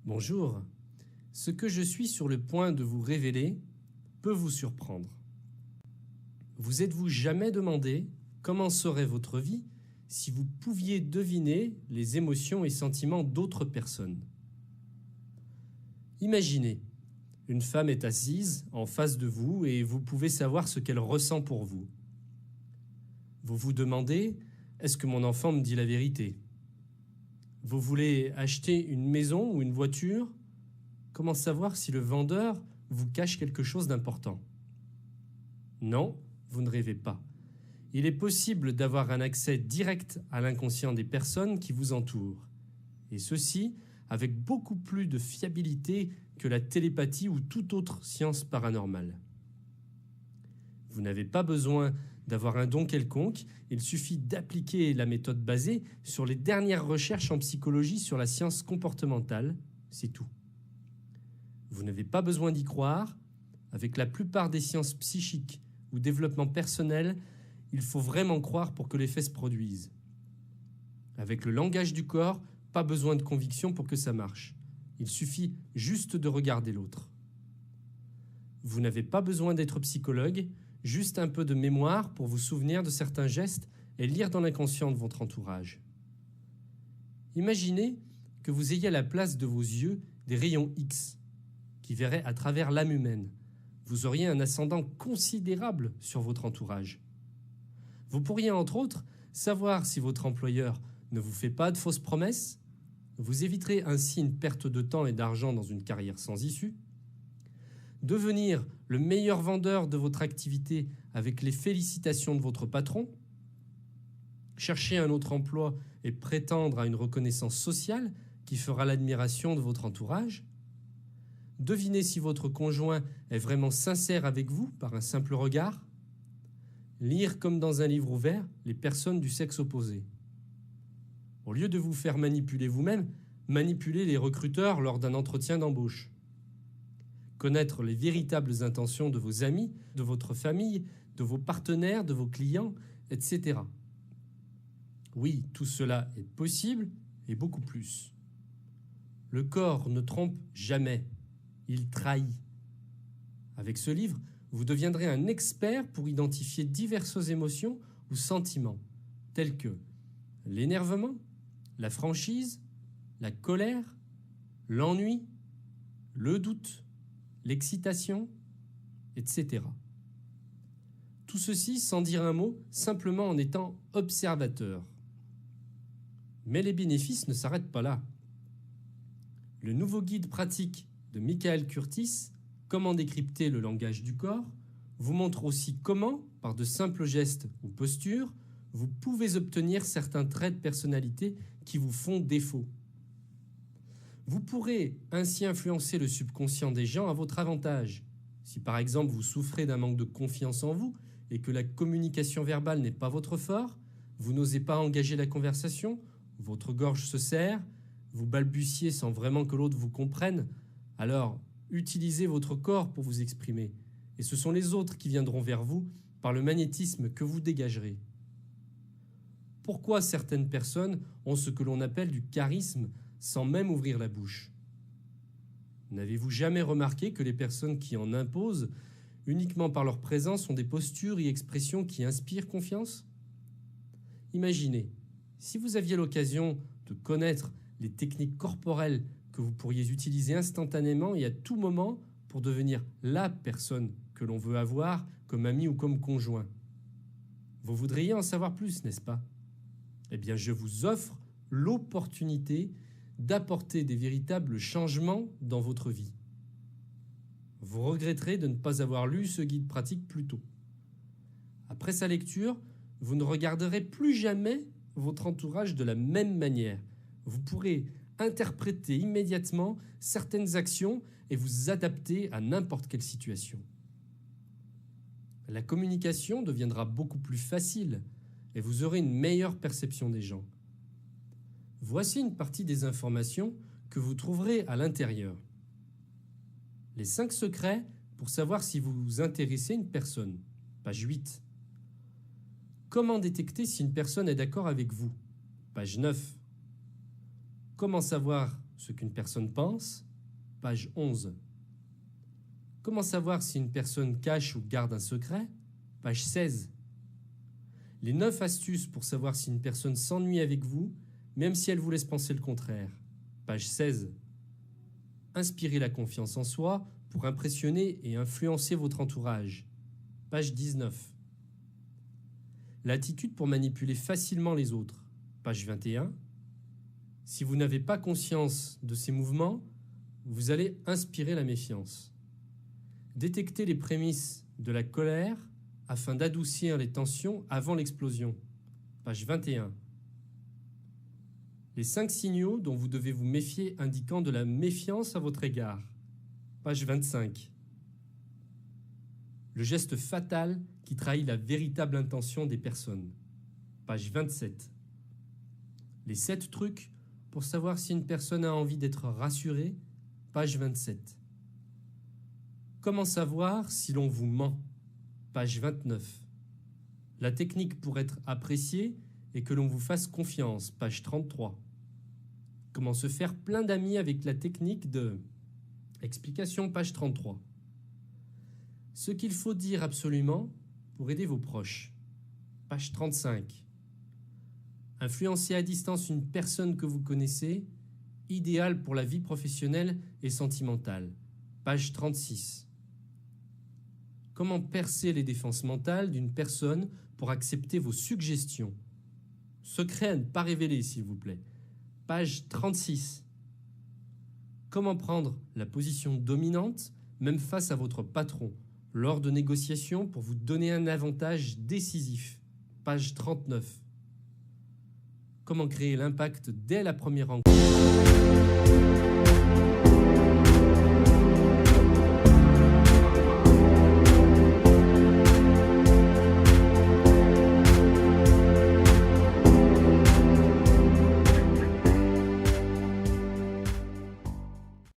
Bonjour, ce que je suis sur le point de vous révéler peut vous surprendre. Vous êtes-vous jamais demandé comment serait votre vie si vous pouviez deviner les émotions et sentiments d'autres personnes? Imaginez, une femme est assise en face de vous et vous pouvez savoir ce qu'elle ressent pour vous. Vous vous demandez, est-ce que mon enfant me dit la vérité? Vous voulez acheter une maison ou une voiture? Comment savoir si le vendeur vous cache quelque chose d'important? Non, vous ne rêvez pas. Il est possible d'avoir un accès direct à l'inconscient des personnes qui vous entourent. Et ceci avec beaucoup plus de fiabilité que la télépathie ou toute autre science paranormale. Vous n'avez pas besoin d'avoir un don quelconque, il suffit d'appliquer la méthode basée sur les dernières recherches en psychologie sur la science comportementale, c'est tout. Vous n'avez pas besoin d'y croire, avec la plupart des sciences psychiques ou développement personnel, il faut vraiment croire pour que l'effet se produise. Avec le langage du corps, pas besoin de conviction pour que ça marche. Il suffit juste de regarder l'autre. Vous n'avez pas besoin d'être psychologue, juste un peu de mémoire pour vous souvenir de certains gestes et lire dans l'inconscient de votre entourage. Imaginez que vous ayez à la place de vos yeux des rayons X qui verraient à travers l'âme humaine. Vous auriez un ascendant considérable sur votre entourage. Vous pourriez entre autres savoir si votre employeur ne vous fait pas de fausses promesses. Vous éviterez ainsi une perte de temps et d'argent dans une carrière sans issue. Devenir le meilleur vendeur de votre activité avec les félicitations de votre patron. Chercher un autre emploi et prétendre à une reconnaissance sociale qui fera l'admiration de votre entourage. Deviner si votre conjoint est vraiment sincère avec vous par un simple regard. Lire comme dans un livre ouvert les personnes du sexe opposé. Au lieu de vous faire manipuler vous-même, manipulez les recruteurs lors d'un entretien d'embauche. Connaître les véritables intentions de vos amis, de votre famille, de vos partenaires, de vos clients, etc. Oui, tout cela est possible et beaucoup plus. Le corps ne trompe jamais, il trahit. Avec ce livre, vous deviendrez un expert pour identifier diverses émotions ou sentiments, tels que l'énervement, la franchise, la colère, l'ennui, le doute, l'excitation, etc. Tout ceci sans dire un mot, simplement en étant observateur. Mais les bénéfices ne s'arrêtent pas là. Le nouveau guide pratique de Michael Curtis, Comment décrypter le langage du corps, vous montre aussi comment, par de simples gestes ou postures, vous pouvez obtenir certains traits de personnalité qui vous font défaut. Vous pourrez ainsi influencer le subconscient des gens à votre avantage. Si par exemple vous souffrez d'un manque de confiance en vous et que la communication verbale n'est pas votre fort, vous n'osez pas engager la conversation, votre gorge se serre, vous balbutiez sans vraiment que l'autre vous comprenne, alors utilisez votre corps pour vous exprimer. Et ce sont les autres qui viendront vers vous par le magnétisme que vous dégagerez. Pourquoi certaines personnes ont ce que l'on appelle du charisme sans même ouvrir la bouche? N'avez-vous jamais remarqué que les personnes qui en imposent uniquement par leur présence ont des postures et expressions qui inspirent confiance? Imaginez, si vous aviez l'occasion de connaître les techniques corporelles que vous pourriez utiliser instantanément et à tout moment pour devenir la personne que l'on veut avoir comme ami ou comme conjoint. Vous voudriez en savoir plus, n'est-ce pas? Eh bien, je vous offre l'opportunité d'apporter des véritables changements dans votre vie. Vous regretterez de ne pas avoir lu ce guide pratique plus tôt. Après sa lecture, vous ne regarderez plus jamais votre entourage de la même manière. Vous pourrez interpréter immédiatement certaines actions et vous adapter à n'importe quelle situation. La communication deviendra beaucoup plus facile et vous aurez une meilleure perception des gens. Voici une partie des informations que vous trouverez à l'intérieur. Les 5 secrets pour savoir si vous vous intéressez à une personne. Page 8. Comment détecter si une personne est d'accord avec vous? Page 9. Comment savoir ce qu'une personne pense, page 11. Comment savoir si une personne cache ou garde un secret, page 16. Les 9 astuces pour savoir si une personne s'ennuie avec vous, même si elle vous laisse penser le contraire, page 16. Inspirez la confiance en soi pour impressionner et influencer votre entourage, page 19. L'attitude pour manipuler facilement les autres, page 21. Si vous n'avez pas conscience de ces mouvements, vous allez inspirer la méfiance. Détectez les prémices de la colère afin d'adoucir les tensions avant l'explosion, page 21. Les 5 signaux dont vous devez vous méfier indiquant de la méfiance à votre égard, page 25. Le geste fatal qui trahit la véritable intention des personnes, page 27. Les 7 trucs pour savoir si une personne a envie d'être rassurée, page 27. Comment savoir si l'on vous ment, page 29. La technique pour être apprécié et que l'on vous fasse confiance, page 33. Comment se faire plein d'amis avec la technique de... Explication, page 33. Ce qu'il faut dire absolument pour aider vos proches, page 35. Influencer à distance une personne que vous connaissez, idéal pour la vie professionnelle et sentimentale, page 36. Comment percer les défenses mentales d'une personne pour accepter vos suggestions, secret à ne pas révéler s'il vous plaît, page 36. Comment prendre la position dominante même face à votre patron lors de négociations pour vous donner un avantage décisif, page 39. Comment créer l'impact dès la première rencontre.